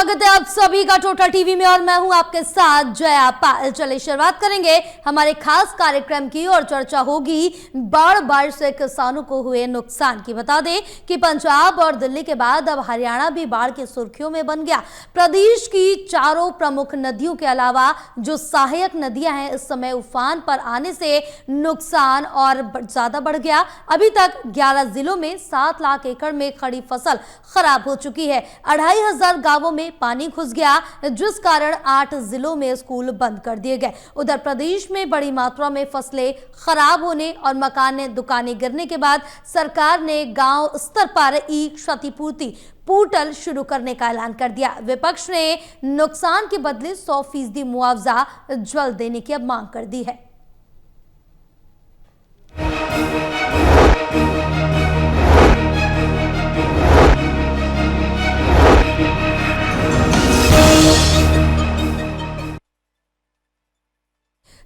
स्वागत है आप सभी का टोटल टीवी में और मैं हूं आपके साथ जया पाल। चलिए शुरुआत करेंगे हमारे खास कार्यक्रम की और चर्चा होगी बाढ़ बारिश से किसानों को हुए नुकसान की। बता दें कि पंजाब और दिल्ली के बाद अब हरियाणा भी बाढ़ की सुर्खियों में बन गया। प्रदेश की चारों प्रमुख नदियों के अलावा जो सहायक नदियां हैं इस समय उफान पर आने से नुकसान और ज्यादा बढ़ गया। अभी तक 11 जिलों में 7 लाख एकड़ में खड़ी फसल खराब हो चुकी है। 2500 गांवों में पानी घुस गया, जिस कारण 8 जिलों में स्कूल बंद कर दिए गए। उधर प्रदेश में बड़ी मात्रा में फसलें खराब होने और मकान दुकानें गिरने के बाद सरकार ने गांव स्तर पर ई क्षतिपूर्ति पोर्टल शुरू करने का ऐलान कर दिया। विपक्ष ने नुकसान के बदले 100% मुआवजा जल्द देने की अब मांग कर दी है।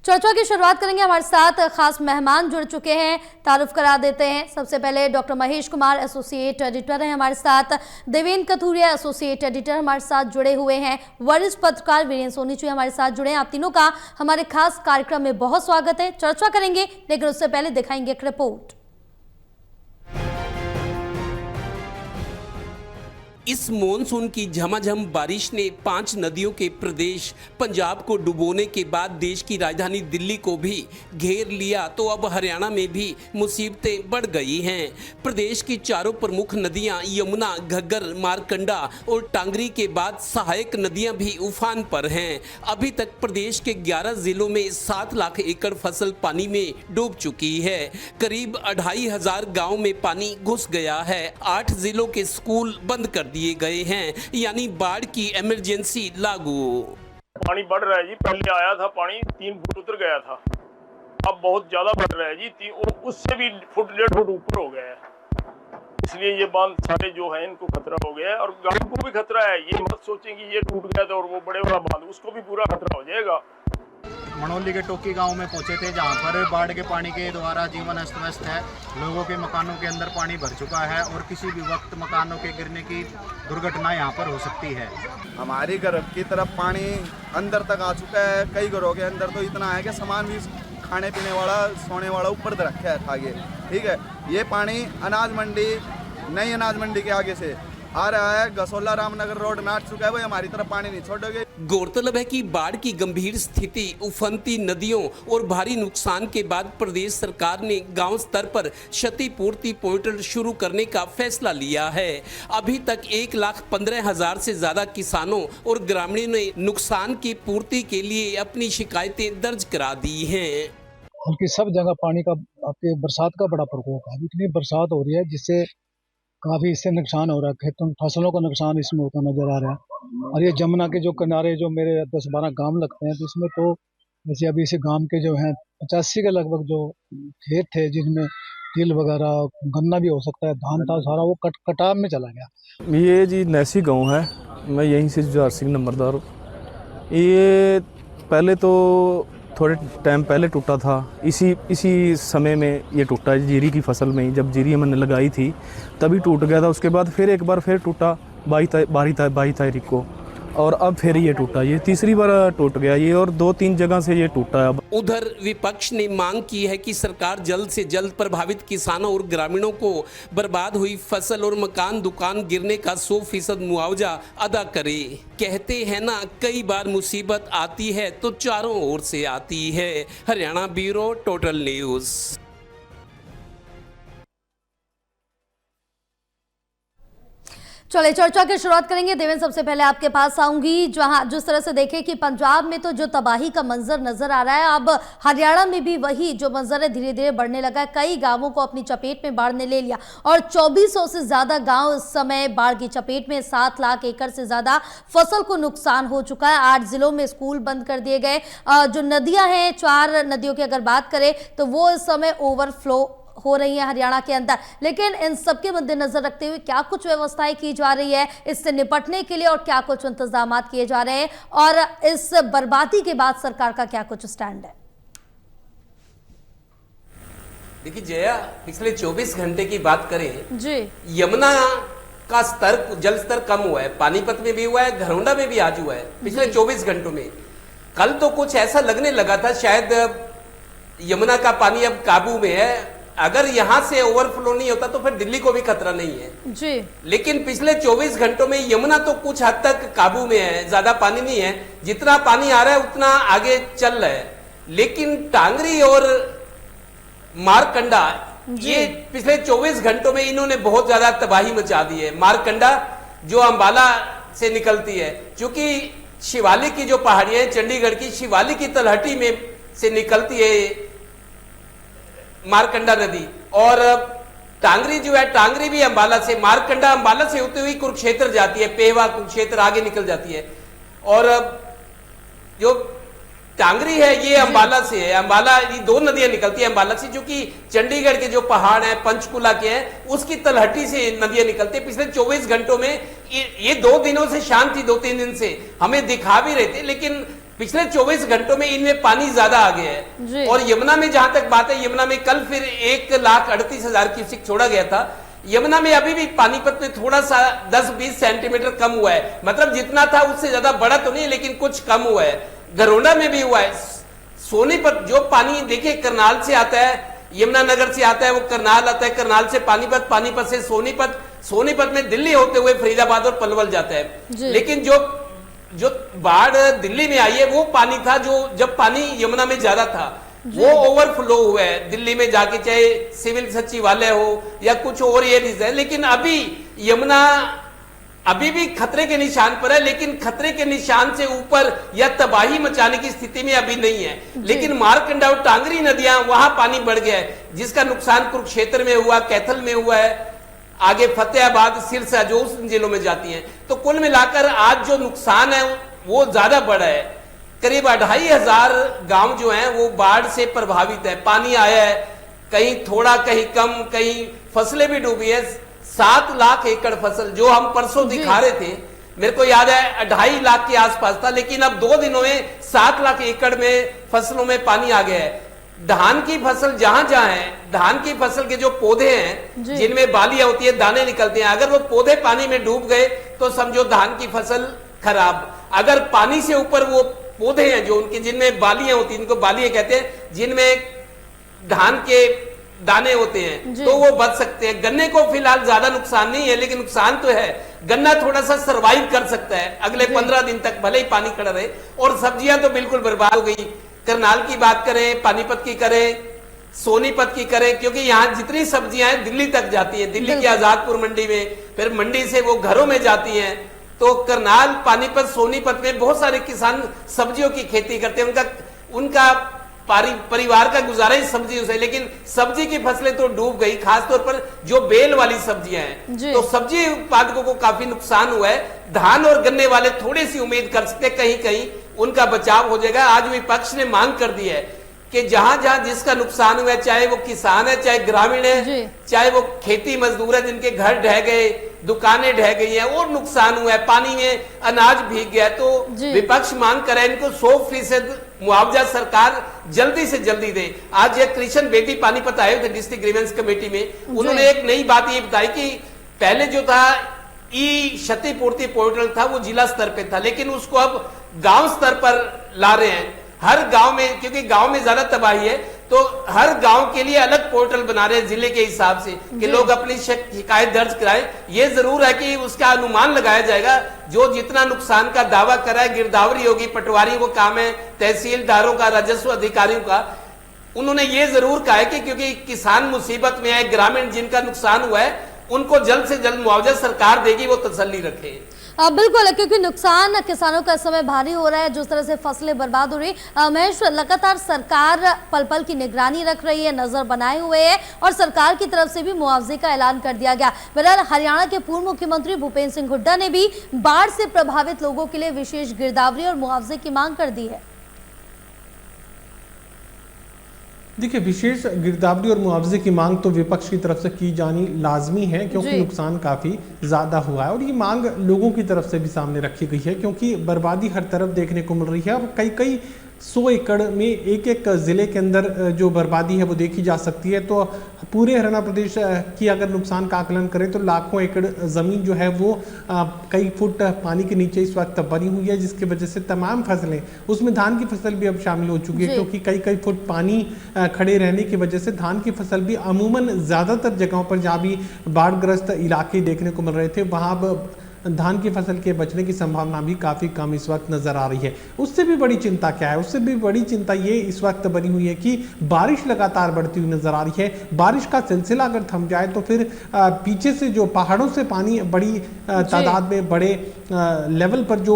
चर्चा की शुरुआत करेंगे, हमारे साथ खास मेहमान जुड़ चुके हैं, तारुफ करा देते हैं। सबसे पहले doctor Mahesh Kumar associate editor हैं हमारे साथ, देवेंद्र कथुरिया एसोसिएट एडिटर हमारे साथ जुड़े हुए हैं, वरिष्ठ पत्रकार वीरेंद्र सोनीचू हमारे साथ जुड़े हैं। आप तीनों का हमारे खास कार्यक्रम में बहुत स्वागत है। चर्चा करेंगे लेकिन उससे पहले दिखाएंगे एक रिपोर्ट। इस मॉनसून की झमाझम बारिश ने 5 नदियों के प्रदेश पंजाब को डुबोने के बाद देश की राजधानी दिल्ली को भी घेर लिया, तो अब हरियाणा में भी मुसीबतें बढ़ गई हैं। प्रदेश की चारों प्रमुख नदियां यमुना, घग्गर, मारकंडा और टांगरी के बाद सहायक नदियां भी उफान पर हैं। अभी तक प्रदेश के 11 जिलों में 7 लाख एकड़ फसल पानी में डूब चुकी है। करीब 2500 गाँव में पानी घुस गया है। 8 जिलों के स्कूल बंद कर दिए गए हैं, यानी बाढ़ की इमरजेंसी लागू। पानी बढ़ रहा है जी। पहले आया था पानी 3 फुट उतर गया था, अब बहुत ज्यादा बढ़ रहा है जी। उससे भी फुट 1.5 फुट ऊपर हो गया है। इसलिए ये बांध सारे जो है इनको खतरा हो गया है और गांव को भी खतरा है। ये मत सोचें कि ये टूट गया था और वो बड़े वाला बांध उसको भी पूरा खतरा हो जाएगा। मनोली के टोकी गांव में पहुंचे थे, जहां पर बाढ़ के पानी के द्वारा जीवन अस्त व्यस्त है। लोगों के मकानों के अंदर पानी भर चुका है और किसी भी वक्त मकानों के गिरने की दुर्घटना यहां पर हो सकती है। हमारी घर की तरफ पानी अंदर तक आ चुका है। कई घरों के अंदर तो इतना है कि सामान भी खाने पीने वाला, सोने वाला ऊपर रखा है था। ठीक है, ये पानी अनाज मंडी, नई अनाज मंडी के आगे से आ रहा है, गसोला रामनगर रोड में आ चुका है। वो हमारी तरफ पानी नहीं छोड़ोगे। गौरतलब है कि बाढ़ की गंभीर स्थिति, उफनती नदियों और भारी नुकसान के बाद प्रदेश सरकार ने गांव स्तर पर क्षतिपूर्ति पोर्टल शुरू करने का फैसला लिया है। अभी तक 1,15,000 से ज्यादा किसानों और ग्रामीणों ने नुकसान की पूर्ति के लिए अपनी शिकायतें दर्ज करा दी हैं। बल्कि सब जगह पानी का, आपके बरसात का बड़ा प्रकोप है। इतनी बरसात हो रही है जिससे काफी इससे नुकसान हो रहा है। खेतों फसलों का नुकसान इसमें होता नजर आ रहा है। और ये जमुना के जो किनारे जो मेरे 10-12 गांव लगते हैं, तो इसमें तो जैसे अभी इस गांव के जो हैं 85 के लगभग जो खेत थे, जिनमें तिल वगैरह, गन्ना भी हो सकता है, धान था, सारा वो कटाव में चला गया। ये जी नैसी गांव है, मैं यहीं से जुझार सिंह नंबरदार हूँ। ये पहले तो थोड़े टाइम पहले टूटा था, इसी समय में ये टूटा है। जीरी की फसल में ही, जब जीरी हमने लगाई थी तभी टूट गया था। उसके बाद फिर एक बार फिर टूटा 22 तारीख को, और अब फिर ये टूटा। ये तीसरी बार टूट गया ये, और 2-3 जगह से ये टूटा है। अब उधर विपक्ष ने मांग की है कि सरकार जल्द से जल्द प्रभावित किसानों और ग्रामीणों को बर्बाद हुई फसल और मकान दुकान गिरने का 100% मुआवजा अदा करे। कहते हैं ना, कई बार मुसीबत आती है तो चारों ओर से आती है। Haryana bureau, total news. चलिए चर्चा की शुरुआत करेंगे। देवेंद्र, सबसे पहले आपके पास आऊंगी। जहां जिस तरह से देखें कि पंजाब में तो जो तबाही का मंजर नजर आ रहा है, अब हरियाणा में भी वही जो मंजर है धीरे धीरे बढ़ने लगा है। कई गांवों को अपनी चपेट में बाढ़ ने ले लिया और 2400 से ज्यादा गांव इस समय बाढ़ की चपेट में। 7 लाख एकड़ से ज्यादा फसल को नुकसान हो चुका है। 8 जिलों में स्कूल बंद कर दिए गए। जो नदियां हैं, 4 नदियों की अगर बात करें तो वो इस समय ओवरफ्लो हो रही है हरियाणा के अंदर। लेकिन इन सबके मद्देनजर रखते हुए क्या कुछ व्यवस्थाएं की जा रही है इससे निपटने के लिए और क्या कुछ इंतजाम किए जा रहे हैं, और इस बर्बादी के बाद सरकार का क्या कुछ स्टैंड है? देखिए जया, पिछले 24 घंटे की बात करें जी, यमुना का स्तर, जल स्तर कम हुआ है। पानीपत में भी हुआ है, घरौंडा में भी आज हुआ है पिछले 24 घंटों में। कल तो कुछ ऐसा लगने लगा था शायद यमुना का पानी अब काबू में है, अगर यहां से ओवरफ्लो नहीं होता तो फिर दिल्ली को भी खतरा नहीं है जी। लेकिन पिछले 24 घंटों में यमुना तो कुछ हद तक काबू में है, ज्यादा पानी नहीं है, जितना पानी आ रहा है उतना आगे चल रहा है। लेकिन टांगरी और मारकंडा, ये पिछले 24 घंटों में इन्होंने बहुत ज्यादा तबाही मचा दी है। मारकंडा जो अंबाला से निकलती है, क्योंकि शिवालिक की जो पहाड़ियां हैं, चंडीगढ़ की शिवालिक की तलहटी में से निकलती है मारकंडा नदी, और टांगरी जो है, टांगरी भी अंबाला से, मारकंडा अंबाला से होते हुए कुरुक्षेत्र जाती है, पेहवा कुरुक्षेत्र आगे निकल जाती है। और जो टांगरी है ये अंबाला से है, अंबाला, ये दो नदियां निकलती है अंबाला से, जो कि चंडीगढ़ के जो पहाड़ हैं, पंचकुला के हैं, उसकी तलहटी से नदियां निकलती है। पिछले 24 घंटों में ये 2 दिनों से शांत थी, 2-3 दिन से हमें दिखा भी रहे थे, लेकिन पिछले 24 घंटों में इनमें पानी ज्यादा आ गया है। और यमुना में जहां तक बात है, यमुना में कल फिर 1,38,000 क्यूसेक छोड़ा गया था। यमुना में अभी भी पानीपत में थोड़ा सा 10-20 सेंटीमीटर कम हुआ है, मतलब जितना था उससे ज्यादा बड़ा तो नहीं, लेकिन कुछ कम हुआ है। घरौंडा में भी हुआ है। सोनीपत जो पानी देखिए करनाल से आता है, यमुनानगर से आता है, वो करनाल आता है, करनाल से पानीपत, पानीपत से सोनीपत, सोनीपत में दिल्ली होते हुए फरीदाबाद और पलवल जाता है। लेकिन जो बाढ़ दिल्ली में आई है वो पानी था जो जब पानी यमुना में ज्यादा था, वो ओवरफ्लो हुआ है दिल्ली में जाके, चाहे सिविल सचिवालय हो या कुछ और एरियाज है। लेकिन अभी यमुना अभी भी खतरे के निशान पर है, लेकिन खतरे के निशान से ऊपर या तबाही मचाने की स्थिति में अभी नहीं है। लेकिन मारकंडा और टांगरी नदियां, वहां पानी बढ़ गया है, जिसका नुकसान कुरुक्षेत्र में हुआ, कैथल में हुआ है, आगे फतेहाबाद, सिरसा जो उस जिलों में जाती हैं। तो कुल मिलाकर आज जो नुकसान है वो ज्यादा बड़ा है। करीब 2,500 गांव जो हैं वो बाढ़ से प्रभावित है। पानी आया है, कहीं थोड़ा, कहीं कम, कहीं फसलें भी डूबी है। 7 लाख एकड़ फसल जो हम परसों दिखा रहे थे, मेरे को याद है 2.5 लाख के आसपास था, लेकिन अब 2 दिनों में 7 लाख एकड़ में फसलों में पानी आ गया है। धान की फसल जहां जहां है, धान की फसल के जो पौधे हैं जिनमें बालियां होती है, दाने निकलते हैं, अगर वो पौधे पानी में डूब गए तो समझो धान की फसल खराब। अगर पानी से ऊपर वो पौधे हैं जो उनके जिनमें बालियां होती हैं, इनको बालियां कहते हैं, जिनमें धान के दाने होते हैं, तो वो बच सकते हैं। गन्ने को फिलहाल ज्यादा नुकसान नहीं है, लेकिन नुकसान तो है। गन्ना थोड़ा सा सरवाइव कर सकता है अगले 15 दिन तक, भले ही पानी खड़ा रहे। और सब्जियां तो बिल्कुल बर्बाद हो गई। करनाल की बात करें, पानीपत की करें, सोनीपत की करें, क्योंकि यहाँ जितनी सब्जियां हैं दिल्ली तक जाती हैं, दिल्ली की आजादपुर मंडी में, फिर मंडी से वो घरों में जाती हैं। तो करनाल, पानीपत, सोनीपत में बहुत सारे किसान सब्जियों की खेती करते हैं, उनका परिवार का गुजारा ही सब्जियों से। लेकिन सब्जी की फसलें तो डूब गई, खासतौर पर जो बेल वाली सब्जियां हैं, तो सब्जी उत्पादकों को काफी नुकसान हुआ है। धान और गन्ने वाले थोड़ी सी उम्मीद कर सकते, कहीं कहीं उनका बचाव हो जाएगा। आज विपक्ष ने मांग कर दी है कि जहां जहां जिसका नुकसान हुआ है, चाहे वो किसान है, चाहे ग्रामीण है, चाहे वो खेती मजदूर है जिनके घर ढह गए, दुकानें ढह गई हैं, और नुकसान हुआ है, पानी में अनाज भीग गया, तो विपक्ष मांग करे इनको 100% मुआवजा सरकार जल्दी से जल्दी दे। आज एक कृष्ण बेदी पानीपत आए थे डिस्ट्रिक्ट ग्रीवेंस कमेटी में, उन्होंने एक नई बात ये बताई कि पहले जो था ई क्षतिपूर्ति पोर्टल था वो जिला स्तर पे था, लेकिन उसको अब गांव स्तर पर ला रहे हैं। हर गांव में, क्योंकि गांव में ज्यादा तबाही है, तो हर गांव के लिए अलग पोर्टल बना रहे हैं जिले के हिसाब से कि लोग अपनी शिकायत दर्ज कराएं। ये जरूर है कि उसका अनुमान लगाया जाएगा, जो जितना नुकसान का दावा कराए, गिरदावरी होगी, पटवारी वो काम है, तहसीलदारों का, राजस्व अधिकारियों का। उन्होंने ये जरूर कहा है कि क्योंकि किसान मुसीबत में है, ग्रामीण जिनका नुकसान हुआ है, उनको जल्द से जल्द मुआवजा सरकार देगी, वो तसल्ली रखे। बिल्कुल, क्योंकि नुकसान किसानों का इस समय भारी हो रहा है, जिस तरह से फसलें बर्बाद हो रही। महेश, लगातार सरकार पल पल की निगरानी रख रही है, नजर बनाए हुए है, और सरकार की तरफ से भी मुआवजे का ऐलान कर दिया गया। बहरहाल हरियाणा के पूर्व मुख्यमंत्री भूपेंद्र सिंह हुड्डा ने भी बाढ़ से प्रभावित लोगों के लिए विशेष गिरदावरी और मुआवजे की मांग कर दी है। देखिए, विशेष गिरदावरी और मुआवजे की मांग तो विपक्ष की तरफ से की जानी लाजमी है, क्योंकि नुकसान काफ़ी ज़्यादा हुआ है, और ये मांग लोगों की तरफ से भी सामने रखी गई है, क्योंकि बर्बादी हर तरफ देखने को मिल रही है। अब कई 100 एकड़ में एक एक ज़िले के अंदर जो बर्बादी है वो देखी जा सकती है। तो पूरे हरियाणा प्रदेश की अगर नुकसान का आकलन करें तो लाखों एकड़ ज़मीन जो है वो कई फुट पानी के नीचे इस वक्त बनी हुई है, जिसकी वजह से तमाम फसलें, उसमें धान की फसल भी अब शामिल हो चुकी है, क्योंकि कई कई फुट पानी खड़े रहने की वजह से धान की फसल भी अमूमन ज़्यादातर जगहों पर जहाँ भी बाढ़ग्रस्त इलाके देखने को मिल रहे थे वहाँ अब धान की फसल के बचने की संभावना भी काफ़ी कम इस वक्त नज़र आ रही है। उससे भी बड़ी चिंता क्या है? उससे भी बड़ी चिंता ये इस वक्त बनी हुई है कि बारिश लगातार बढ़ती हुई नज़र आ रही है। बारिश का सिलसिला अगर थम जाए तो फिर पीछे से जो पहाड़ों से पानी बड़ी तादाद में बड़े लेवल पर जो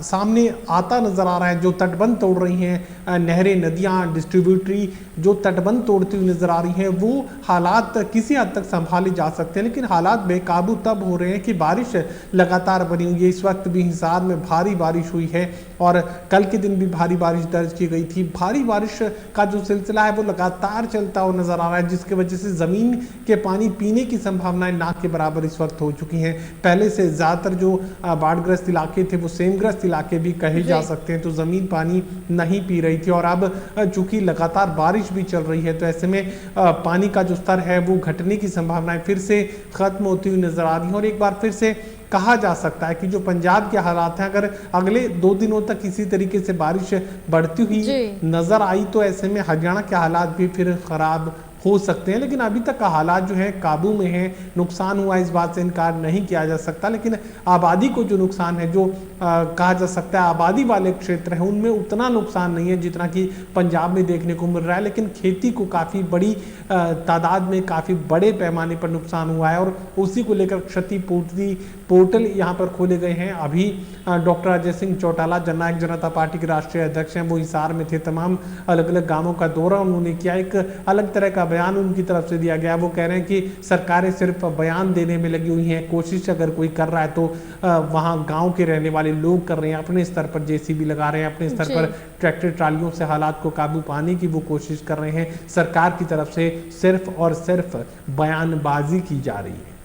सामने आता नज़र आ रहा है, जो तटबंध तोड़ रही हैं नहरें, नदियाँ, डिस्ट्रीब्यूटरी जो तटबंध तोड़ती हुई नज़र आ रही हैं, वो हालात किसी हद तक संभाले जा सकते हैं, लेकिन हालात बेकाबू तब हो रहे हैं कि बारिश लगातार बनी हुई है। इस वक्त भी हिसार में भारी बारिश हुई है और कल के दिन भी भारी बारिश दर्ज की गई थी। भारी बारिश का जो सिलसिला है वो लगातार चलता हुआ नजर आ रहा है, जिसकी वजह से ज़मीन के पानी पीने की संभावनाएं ना के बराबर इस वक्त हो चुकी हैं। पहले से ज़्यादातर जो बाढ़ग्रस्त इलाके थे वो सेमग्रस्त इलाके भी कहे जा सकते हैं, तो ज़मीन पानी नहीं पी रही थी और अब चूंकि लगातार बारिश भी चल रही है तो ऐसे में पानी का जो स्तर है वो घटने की संभावनाएं फिर से खत्म होती हुई नजर आ रही है। और एक बार फिर से कहा जा सकता है कि जो पंजाब के हालात हैं, अगर अगले 2 दिनों तक इसी तरीके से बारिश बढ़ती हुई नजर आई तो ऐसे में हरियाणा के हालात भी फिर खराब हो सकते हैं। लेकिन अभी तक का हालात जो है काबू में है, नुकसान हुआ इस बात से इनकार नहीं किया जा सकता, लेकिन आबादी को जो नुकसान है, जो कहा जा सकता है आबादी वाले क्षेत्र हैं, उनमें उतना नुकसान नहीं है जितना कि पंजाब में देखने को मिल रहा है। लेकिन खेती को काफ़ी बड़ी तादाद में, काफ़ी बड़े पैमाने पर नुकसान हुआ है और उसी को लेकर क्षतिपूर्ति पोर्टल यहाँ पर खोले गए हैं। अभी डॉक्टर अजय सिंह चौटाला जननायक जनता पार्टी के राष्ट्रीय अध्यक्ष हैं, वो हिसार में थे, तमाम अलग अलग गाँवों का दौरा उन्होंने किया, एक अलग तरह का बयान उनकी तरफ से दिया गया। वो कह रहे हैं कि सरकारें सिर्फ बयान देने में लगी हुई हैं, कोशिश अगर कोई कर रहा है तो वहाँ गांव के रहने वाले लोग कर रहे हैं, अपने स्तर पर जेसीबी लगा रहे हैं, अपने स्तर पर ट्रैक्टर ट्रालियों से हालात को काबू पाने की वो कोशिश कर रहे हैं। सरकार की तरफ से सिर्फ और सिर्फ बयानबाजी की जा रही है।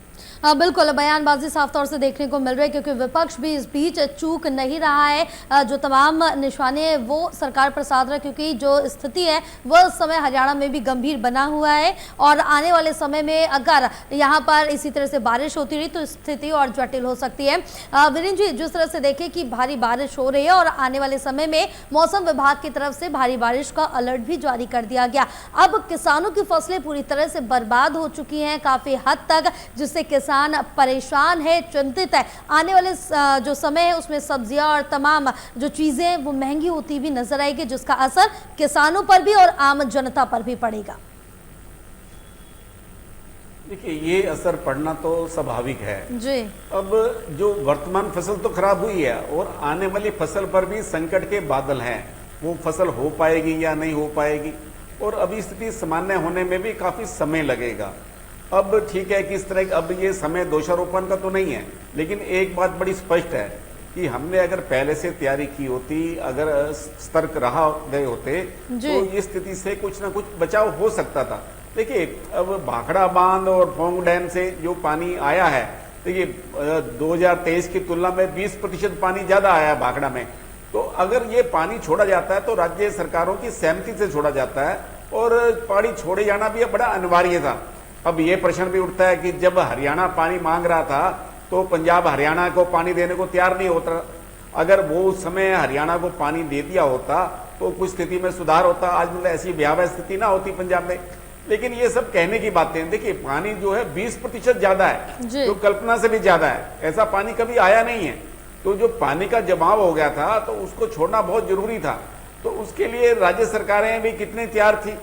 बिल्कुल, बयानबाजी साफ तौर से देखने को मिल रही है, क्योंकि विपक्ष भी इस बीच चूक नहीं रहा है। जो तमाम निशाने वो सरकार पर साध रहा है, क्योंकि जो स्थिति है वह इस समय हरियाणा में भी गंभीर बना हुआ है और आने वाले समय में अगर यहाँ पर इसी तरह से बारिश होती रही तो स्थिति और जटिल हो सकती है। वीरेंद्र जी, जिस तरह से देखें कि भारी बारिश हो रही है और आने वाले समय में मौसम विभाग की तरफ से भारी बारिश का अलर्ट भी जारी कर दिया गया। अब किसानों की फसलें पूरी तरह से बर्बाद हो चुकी हैं काफ़ी हद तक, जिससे किसान परेशान है, चिंतित है। आने वाले जो समय है उसमें सब्जियां और तमाम जो चीजें वो महंगी होती भी नजर आएगी, जिसका असर किसानों पर भी और आम जनता पर भी पड़ेगा। देखिए, ये असर पड़ना तो स्वाभाविक है जी। अब जो वर्तमान फसल तो खराब हुई है और आने वाली फसल पर भी संकट के बादल हैं। वो फसल हो पाएगी या नहीं हो पाएगी, और अभी स्थिति सामान्य होने में भी काफी समय लगेगा। अब ठीक है कि इस तरह अब ये समय दोषारोपण का तो नहीं है, लेकिन एक बात बड़ी स्पष्ट है कि हमने अगर पहले से तैयारी की होती, अगर सतर्क रहा गए होते तो ये स्थिति से कुछ ना कुछ बचाव हो सकता था। देखिए, अब भाखड़ा बांध और पोंग डैम से जो पानी आया है, देखिए 2023 की तुलना में 20% पानी ज्यादा आया है भाखड़ा में। तो अगर ये पानी छोड़ा जाता है तो राज्य सरकारों की सहमति से छोड़ा जाता है और पानी छोड़े जाना भी बड़ा अनिवार्य था। अब ये प्रश्न भी उठता है कि जब हरियाणा पानी मांग रहा था तो पंजाब हरियाणा को पानी देने को तैयार नहीं होता। अगर वो उस समय हरियाणा को पानी दे दिया होता तो कुछ स्थिति में सुधार होता, आज मतलब ऐसी भयावह स्थिति ना होती पंजाब में। लेकिन ये सब कहने की बातें। देखिए, पानी जो है 20% ज्यादा है, जो कल्पना से भी ज्यादा है। ऐसा पानी कभी आया नहीं है। तो जो पानी का जमाव हो गया था तो उसको छोड़ना बहुत जरूरी था। तो उसके लिए राज्य सरकारें भी कितनी तैयार थी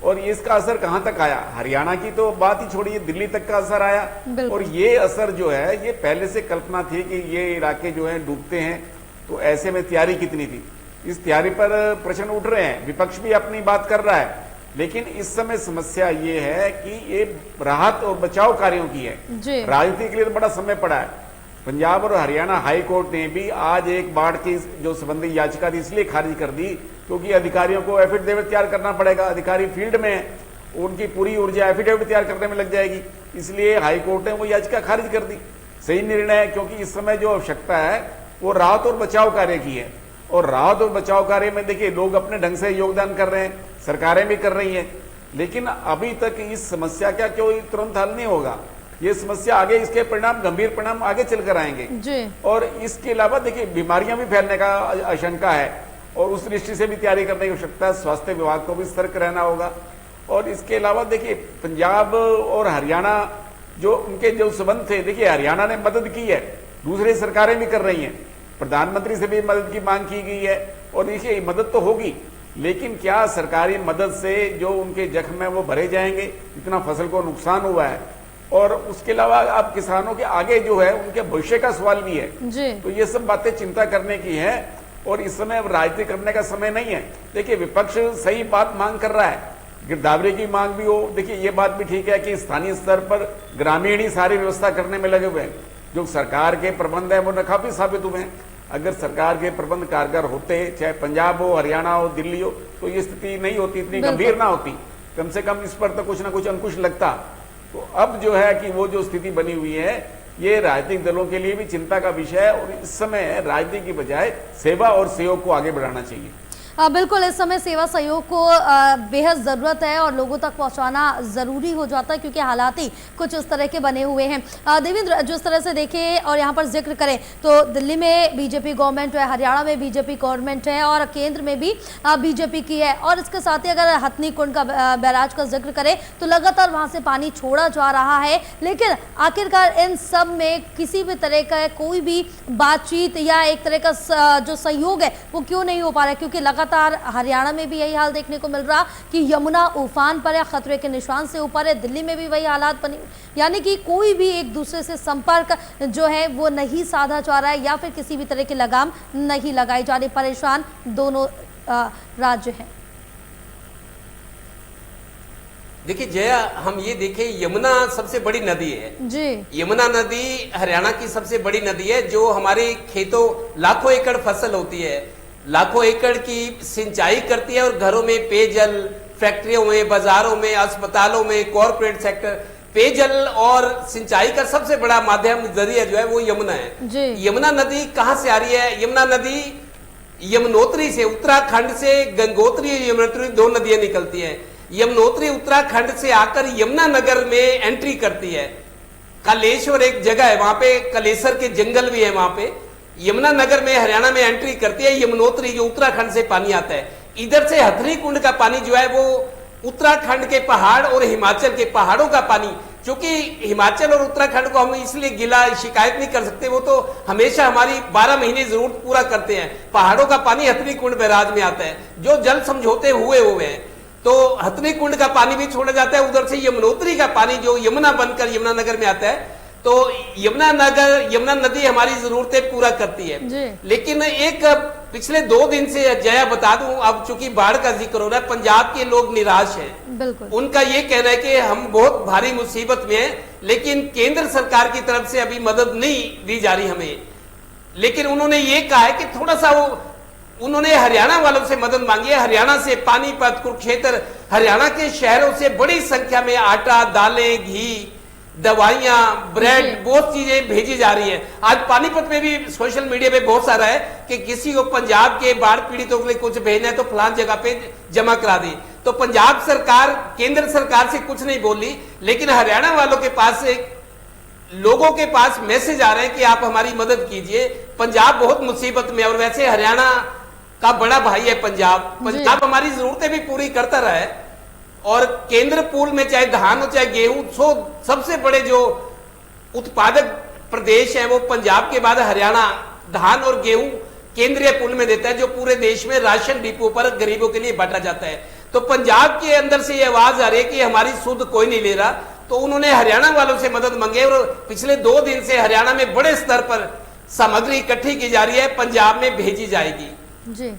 और इसका असर कहां तक आया। हरियाणा की तो बात ही छोड़िए, दिल्ली तक का असर आया। और ये असर जो है, ये पहले से कल्पना थी कि ये इलाके जो है डूबते हैं, तो ऐसे में तैयारी कितनी थी। इस तैयारी पर प्रश्न उठ रहे हैं, विपक्ष भी अपनी बात कर रहा है। लेकिन इस समय समस्या ये है कि ये राहत और बचाव कार्यों की है। राजनीति के लिए तो बड़ा समय पड़ा है। पंजाब और हरियाणा हाई कोर्ट ने भी आज एक बाढ़ की जो संबंधी याचिका थी इसलिए खारिज कर दी क्योंकि अधिकारियों को एफिडेविट तैयार करना पड़ेगा। अधिकारी फील्ड में, उनकी पूरी ऊर्जा एफिडेविट तैयार करने में लग जाएगी, इसलिए हाई कोर्ट ने वो याचिका खारिज कर दी। सही निर्णय है, क्योंकि इस समय जो आवश्यकता है वो राहत और बचाव कार्य की है। और राहत और बचाव कार्य में देखिए लोग अपने ढंग से योगदान कर रहे हैं, सरकारें भी कर रही हैं, लेकिन अभी तक इस समस्या का कोई तुरंत हल नहीं होगा। ये समस्या आगे, इसके परिणाम, गंभीर परिणाम आगे चलकर आएंगे जी। और इसके अलावा देखिए बीमारियां भी फैलने का आशंका है और उस दृष्टि से भी तैयारी करने की आवश्यकता है। स्वास्थ्य विभाग को भी सतर्क रहना होगा। और इसके अलावा देखिए पंजाब और हरियाणा जो उनके जो संबंध थे, देखिए हरियाणा ने मदद की है, दूसरी सरकारें भी कर रही हैं, प्रधानमंत्री से भी मदद की मांग की गई है और देखिए मदद तो होगी, लेकिन क्या सरकारी मदद से जो उनके जख्म है वो भरे जाएंगे? इतना फसल को नुकसान हुआ है और उसके अलावा अब किसानों के आगे जो है उनके भविष्य का सवाल भी है जी। तो ये सब बातें चिंता करने की है और इस समय राजनीति करने का समय नहीं है। देखिए विपक्ष सही बात मांग कर रहा है, गिरदावरी की मांग भी हो, देखिए ये बात भी ठीक है कि स्थानीय स्तर पर ग्रामीण ही सारी व्यवस्था करने में लगे हुए हैं। जो सरकार के प्रबंध है वो नाकाफी साबित हुए हैं। अगर सरकार के प्रबंध कारगर होते, चाहे पंजाब हो, हरियाणा हो, दिल्ली हो, तो ये स्थिति नहीं होती, इतनी गंभीर ना होती, कम से कम इस पर तो कुछ ना कुछ अंकुश लगता। तो अब जो है कि वो जो स्थिति बनी हुई है ये राजनीतिक दलों के लिए भी चिंता का विषय है और इस समय राजनीति की बजाय सेवा और सहयोग को आगे बढ़ाना चाहिए। बिल्कुल, इस समय सेवा सहयोग को बेहद ज़रूरत है और लोगों तक पहुंचाना ज़रूरी हो जाता है क्योंकि हालात ही कुछ इस तरह के बने हुए हैं। देवेंद्र, जिस तरह से देखें और यहाँ पर जिक्र करें तो दिल्ली में बीजेपी गवर्नमेंट है, हरियाणा में बीजेपी गवर्नमेंट है और केंद्र में भी बीजेपी की है और इसके साथ ही अगर हथनी कुंड का बैराज का जिक्र करें तो लगातार वहाँ से पानी छोड़ा जा रहा है, लेकिन आखिरकार इन सब में किसी भी तरह का कोई भी बातचीत या एक तरह का जो सहयोग है वो क्यों नहीं हो पा रहा है? क्योंकि लगातार हरियाणा में भी यही हाल देखने को मिल रहा कि यमुना उफान पर है, खतरे के निशान से ऊपर है, दिल्ली में भी वही हालात बने, यानी कि कोई भी एक दूसरे से संपर्क जो है वो नहीं साधा जा रहा है या फिर किसी भी तरह की लगाम नहीं लगाई जा रही। परेशान दोनों राज्य हैं। देखिए जया, हम ये देखें, यमुना सबसे बड़ी नदी है जी। यमुना नदी हरियाणा की सबसे बड़ी नदी है जो हमारे खेतों, लाखों एकड़ फसल होती है, लाखों एकड़ की सिंचाई करती है और घरों में पेयजल, फैक्ट्रियों में, बाजारों में, अस्पतालों में, कॉर्पोरेट सेक्टर, पेयजल और सिंचाई का सबसे बड़ा माध्यम जरिया जो है वो यमुना है जी। यमुना नदी कहाँ से आ रही है? यमुना नदी यमुनोत्री से, उत्तराखंड से गंगोत्री और यमुनोत्री दो नदियां निकलती हैं। यमुनोत्री उत्तराखंड से आकर यमुनानगर में एंट्री करती है। कलेश्वर एक जगह है, वहां पे कलेसर के जंगल भी है, वहां पे यमुनानगर में हरियाणा में एंट्री करती है यमुनोत्री, जो उत्तराखंड से पानी आता है। इधर से हथनी कुंड का पानी जो है वो उत्तराखंड के पहाड़ और हिमाचल के पहाड़ों का पानी, क्योंकि हिमाचल और उत्तराखंड को हम इसलिए गिला शिकायत नहीं कर सकते, वो तो हमेशा हमारी 12 महीने जरूरत पूरा करते हैं। पहाड़ों का पानी हथनी कुंड बैराज में आता है, जो जल समझौते हुए हैं, तो हथनी कुंड का पानी भी छोड़ा जाता है। उधर से यमुनोत्री का पानी जो यमुना बनकर यमुनानगर में आता है, तो यमुना नदी हमारी जरूरतें पूरा करती है। लेकिन एक पिछले 2 दिन से जया बता दूं, अब चूंकि बाढ़ का जिक्र हो रहा है, पंजाब के लोग निराश हैं। बिल्कुल। उनका ये कहना है कि हम बहुत भारी मुसीबत में हैं, लेकिन केंद्र सरकार की तरफ से अभी मदद नहीं दी जा रही हमें। लेकिन उन्होंने ये कहा है कि थोड़ा सा उन्होंने हरियाणा वालों से मदद मांगी है। हरियाणा से पानीपत, कुरुक्षेत्र, हरियाणा के शहरों से बड़ी संख्या में आटा, दालें, घी, दवाइयां, ब्रेड, बहुत चीजें भेजी जा रही है। आज पानीपत में भी सोशल मीडिया पे बहुत सारा है कि किसी को पंजाब के बाढ़ पीड़ितों के लिए कुछ भेजना है तो फलान जगह पे जमा करा दी। तो पंजाब सरकार केंद्र सरकार से कुछ नहीं बोली, लेकिन हरियाणा वालों के पास लोगों के पास मैसेज आ रहे हैं कि आप हमारी मदद कीजिए, पंजाब बहुत मुसीबत में। और वैसे हरियाणा का बड़ा भाई है पंजाब हमारी जरूरतें भी पूरी करता रहा है। और केंद्र पूल में चाहे धान हो चाहे गेहूं, सबसे बड़े जो उत्पादक प्रदेश है वो पंजाब के बाद हरियाणा धान और गेहूं केंद्रीय पूल में देता है, जो पूरे देश में राशन डिपो पर गरीबों के लिए बांटा जाता है। तो पंजाब के अंदर से ये आवाज आ रही है कि हमारी सुध कोई नहीं ले रहा, तो उन्होंने हरियाणा वालों से मदद मांगी और पिछले 2 दिन से हरियाणा में बड़े स्तर पर सामग्री इकट्ठी की जा रही है, पंजाब में भेजी जाएगी जी।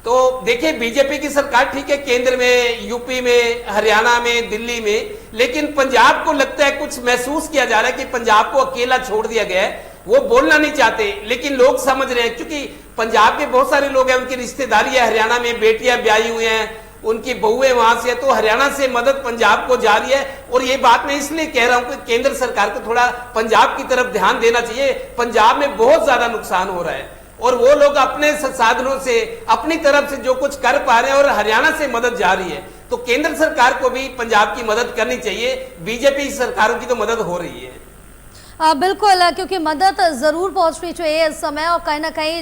तो देखिए, बीजेपी की सरकार ठीक है केंद्र में, यूपी में, हरियाणा में, दिल्ली में, लेकिन पंजाब को लगता है कुछ महसूस किया जा रहा है कि पंजाब को अकेला छोड़ दिया गया है। वो बोलना नहीं चाहते, लेकिन लोग समझ रहे हैं, क्योंकि पंजाब के बहुत सारे लोग हैं, उनकी रिश्तेदारी है हरियाणा में, बेटियां ब्याही हुई हैं, उनकी बहुएं वहां से, तो हरियाणा से मदद पंजाब को जा रही है। और ये बात मैं इसलिए कह रहा हूं कि केंद्र सरकार को थोड़ा पंजाब की तरफ ध्यान देना चाहिए। पंजाब में बहुत ज्यादा नुकसान हो रहा है और वो लोग अपने साधनों से अपनी तरफ से जो कुछ कर पा रहे हैं और हरियाणा से मदद जा रही है, तो केंद्र सरकार को भी पंजाब की मदद करनी चाहिए। बीजेपी सरकारों की तो मदद हो रही है। बिल्कुल, क्योंकि मदद ज़रूर पहुंचनी चाहिए इस समय, और कहीं ना कहीं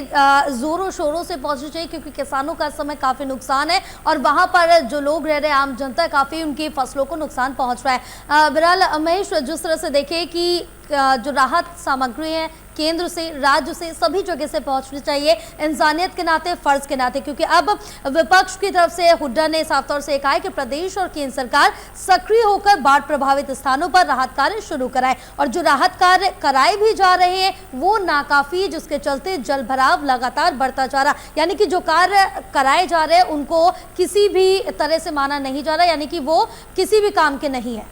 ज़ोरों शोरों से पहुंचनी चाहिए, क्योंकि किसानों का इस समय काफ़ी नुकसान है और वहां पर जो लोग रह रहे हैं, आम जनता, काफ़ी उनकी फसलों को नुकसान पहुंच रहा है। बहरहाल महेश, जिस तरह से देखें कि जो राहत सामग्री है केंद्र से, राज्य से, सभी जगह से पहुंचनी चाहिए, इंसानियत के नाते, फर्ज के नाते, क्योंकि अब विपक्ष की तरफ से हुड्डा ने साफ तौर से कहा है कि प्रदेश और केंद्र सरकार सक्रिय होकर बाढ़ प्रभावित स्थानों पर राहत कार्य शुरू कराए, और जो राहत कार्य कराए भी जा रहे हैं वो नाकाफी, जिसके चलते जल भराव लगातार बढ़ता जा रहा, यानी कि जो कार्य कराए जा रहे हैं उनको किसी भी तरह से माना नहीं जा रहा, यानी कि वो किसी भी काम के नहीं है।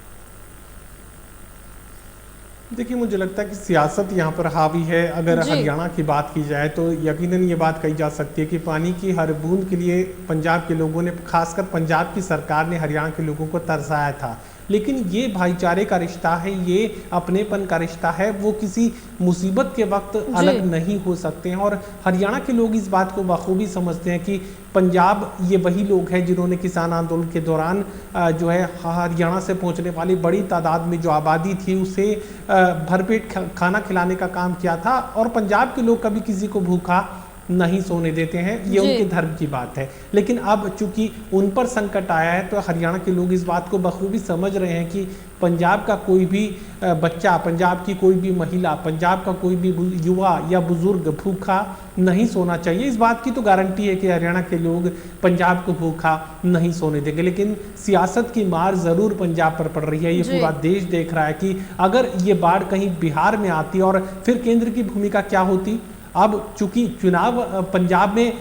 देखिए, मुझे लगता है कि सियासत यहाँ पर हावी है। अगर हरियाणा की बात की जाए तो यकीनन ये बात कही जा सकती है कि पानी की हर बूंद के लिए पंजाब के लोगों ने, खासकर पंजाब की सरकार ने हरियाणा के लोगों को तरसाया था, लेकिन ये भाईचारे का रिश्ता है, ये अपनेपन का रिश्ता है, वो किसी मुसीबत के वक्त अलग नहीं हो सकते हैं। और हरियाणा के लोग इस बात को बखूबी समझते हैं कि पंजाब ये वही लोग हैं जिन्होंने किसान आंदोलन के दौरान जो है हरियाणा से पहुंचने वाली बड़ी तादाद में जो आबादी थी उसे भरपेट खाना खिलाने का काम किया था, और पंजाब के लोग कभी किसी को भूखा नहीं सोने देते हैं, ये उनके धर्म की बात है। लेकिन अब चूंकि उन पर संकट आया है तो हरियाणा के लोग इस बात को बखूबी समझ रहे हैं कि पंजाब का कोई भी बच्चा, पंजाब की कोई भी महिला, पंजाब का कोई भी युवा या बुजुर्ग भूखा नहीं सोना चाहिए। इस बात की तो गारंटी है कि हरियाणा के लोग पंजाब को भूखा नहीं सोने देंगे। लेकिन सियासत की मार जरूर पंजाब पर पड़ रही है, ये पूरा देश देख रहा है कि अगर ये बाढ़ कहीं बिहार में आती और फिर केंद्र की भूमिका क्या होती। अब चूंकि चुनाव पंजाब में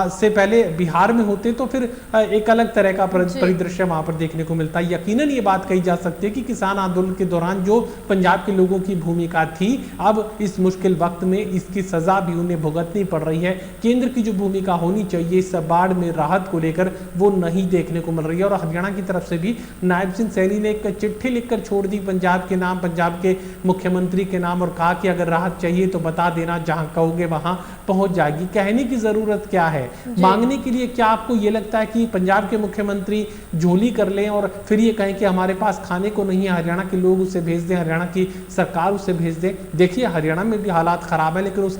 से पहले बिहार में होते तो फिर एक अलग तरह का परिदृश्य वहां पर देखने को मिलता है। यकीनन ये बात कही जा सकती है कि किसान आंदोलन के दौरान जो पंजाब के लोगों की भूमिका थी, अब इस मुश्किल वक्त में इसकी सजा भी उन्हें भुगतनी पड़ रही है। केंद्र की जो भूमिका होनी चाहिए इस बाढ़ में राहत को लेकर, वो नहीं देखने को मिल रही है। और हरियाणा की तरफ से भी नायब सिंह सैनी ने एक चिट्ठी लिखकर छोड़ दी पंजाब के नाम, पंजाब के मुख्यमंत्री के नाम, और कहा कि अगर राहत चाहिए तो बता देना, जहां कहोगे वहां पहुंच जाएगी। कहने की जरूरत क्या है, मांगने के लिए क्या आपको ये लगता है कि पंजाब के मुख्यमंत्री झोली कर लें और फिर ये कहें कि हमारे पास खाने को नहीं है, हरियाणा के लोग उसे भेज दें, हरियाणा की सरकार उसे भेज दे। देखिए, हरियाणा में भी हालात खराब है, लेकिन उस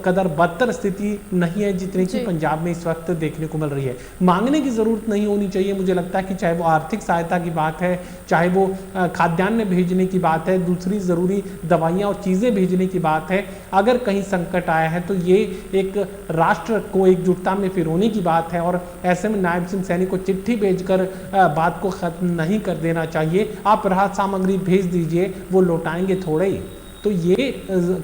कदर बदतर स्थिति नहीं है जितनी कि पंजाब में इस वक्त देखने को मिल रही है। मांगने की जरूरत नहीं होनी चाहिए। मुझे लगता है कि चाहे वो आर्थिक सहायता की बात है, चाहे वो खाद्यान्न भेजने की बात है, दूसरी जरूरी दवाइयां और चीजें भेजने की बात है, अगर कहीं संकट आया है तो ये एक राष्ट्र को एकजुटता में पिरोने की बात है। और ऐसे में नायब सिंह सैनी को चिट्ठी भेजकर बात को खत्म नहीं कर देना चाहिए। आप राहत सामग्री भेज दीजिए, वो लौटाएंगे थोड़े ही। तो ये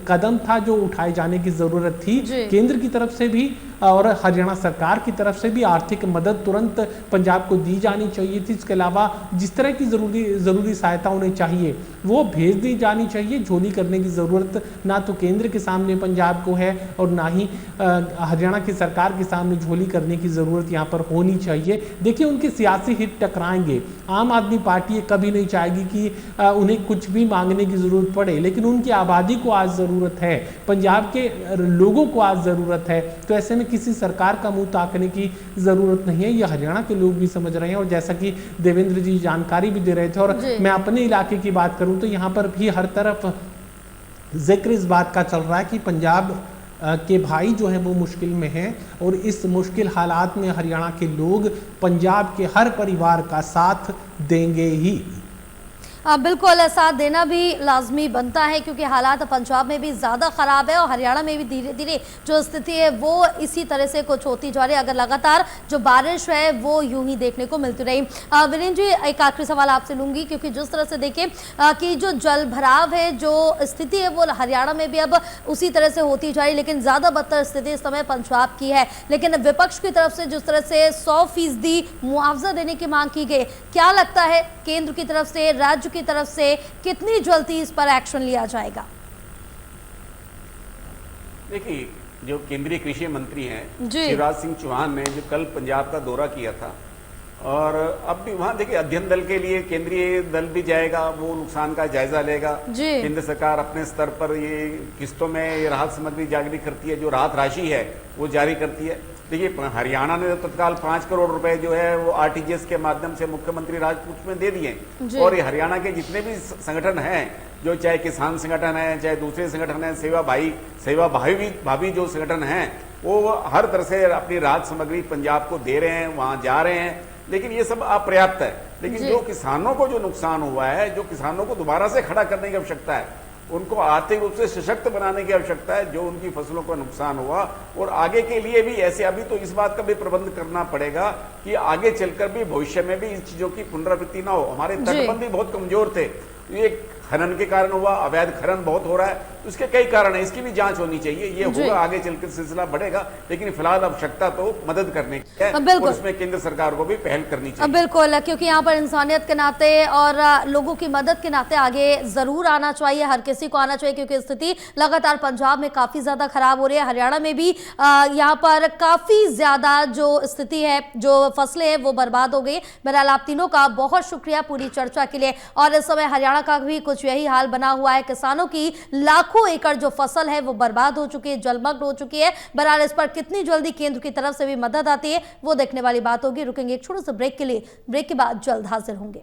कदम था जो उठाए जाने की जरूरत थी केंद्र की तरफ से भी और हरियाणा सरकार की तरफ से भी। आर्थिक मदद तुरंत पंजाब को दी जानी चाहिए थी। इसके अलावा जिस तरह की जरूरी सहायता उन्हें चाहिए वो भेज दी जानी चाहिए। झोली करने की जरूरत ना तो केंद्र के सामने पंजाब को है और ना ही हरियाणा की सरकार के सामने झोली करने की जरूरत यहाँ पर होनी चाहिए। देखिए, उनके सियासी हित टकराएंगे। आम आदमी पार्टी कभी नहीं चाहेगी कि उन्हें कुछ भी मांगने की जरूरत पड़े, लेकिन उनकी आबादी को आज जरूरत है, पंजाब के लोगों को आज जरूरत है। तो ऐसे में किसी सरकार का मुंह ताकने की जरूरत नहीं है, ये हरियाणा के लोग भी समझ रहे हैं। और जैसा कि देवेंद्र जी जानकारी भी दे रहे थे, और मैं अपने इलाके की बात करूं तो यहाँ पर भी हर तरफ जिक्र इस बात का चल रहा है कि पंजाब के भाई जो है वो मुश्किल में हैं, और इस मुश्किल हालात में हरियाणा के लोग पंजाब के हर परिवार का साथ देंगे ही। बिल्कुल, साथ देना भी लाजमी बनता है, क्योंकि हालात पंजाब में भी ज़्यादा ख़राब है और हरियाणा में भी धीरे धीरे जो स्थिति है वो इसी तरह से कुछ होती जा रही है, अगर लगातार जो बारिश है वो यूं ही देखने को मिलती रही। वीरेंद्र जी, एक आखिरी सवाल आपसे लूँगी, क्योंकि जिस तरह से देखें कि जो जल भराव है, जो स्थिति है वो हरियाणा में भी अब उसी तरह से होती जा रही, लेकिन ज़्यादा बदतर स्थिति इस समय पंजाब की है। लेकिन विपक्ष की तरफ से जिस तरह से 100% मुआवजा देने की मांग की गई, क्या लगता है केंद्र की तरफ से, राज्य की तरफ से कितनी जल्दी इस पर एक्शन लिया जाएगा? देखिए, जो केंद्रीय कृषि मंत्री हैं शिवराज सिंह चौहान ने जो कल पंजाब का दौरा किया था, और अब भी वहाँ देखिए अध्ययन दल के लिए केंद्रीय दल भी जाएगा, वो नुकसान का जायजा लेगा। जी। केंद्र सरकार अपने स्तर पर ये किस्तों में ये राहत सामग्री जारी करती है, जो राहत राशि है वो जारी करती है। देखिए हरियाणा ने तत्काल 5 करोड़ रुपए जो है वो आरटीजीएस के माध्यम से मुख्यमंत्री राजपूत में दे दिए। और ये हरियाणा के जितने भी संगठन हैं, जो चाहे किसान संगठन है, चाहे दूसरे संगठन है, सेवा भावी जो संगठन हैं, वो हर तरह से अपनी राहत सामग्री पंजाब को दे रहे हैं, वहां जा रहे हैं। लेकिन ये सब अपर्याप्त है। लेकिन जो किसानों को जो नुकसान हुआ है, जो किसानों को दोबारा से खड़ा करने की आवश्यकता है, उनको आर्थिक रूप से सशक्त बनाने की आवश्यकता है, जो उनकी फसलों को नुकसान हुआ। और आगे के लिए भी ऐसे अभी तो इस बात का भी प्रबंध करना पड़ेगा कि आगे चलकर भी भविष्य में भी इन चीजों की पुनरावृत्ति ना हो। हमारे तटबंध भी बहुत कमजोर थे, ये खनन के कारण हुआ, अवैध खनन बहुत हो रहा है, तो इसके कई कारण है, इसकी भी जांच होनी चाहिए। ये होगा, आगे चलकर सिलसिला बढ़ेगा, लेकिन फिलहाल आवश्यकता तो मदद करने की है और इसमें केंद्र सरकार को भी पहल करनी चाहिए। बिल्कुल, क्योंकि यहाँ पर इंसानियत के नाते और लोगों की मदद के नाते आगे जरूर आना चाहिए, हर किसी को आना चाहिए, क्योंकि स्थिति लगातार पंजाब में काफी ज्यादा खराब हो रही है, हरियाणा में भी यहाँ पर काफी ज्यादा जो स्थिति है, जो फसलें हैं वो बर्बाद हो गई। बहरहाल आप तीनों का बहुत शुक्रिया पूरी चर्चा के लिए। और इस समय हरियाणा का भी कुछ यही हाल बना हुआ है, किसानों की लाखों एकड़ जो फसल है वो बर्बाद हो चुकी है, जलमग्न हो चुकी है। बहरहाल इस पर कितनी जल्दी केंद्र की तरफ से भी मदद आती है वो देखने वाली बात होगी। रुकेंगे एक छोटे से ब्रेक के लिए, ब्रेक के बाद जल्द हाजिर होंगे।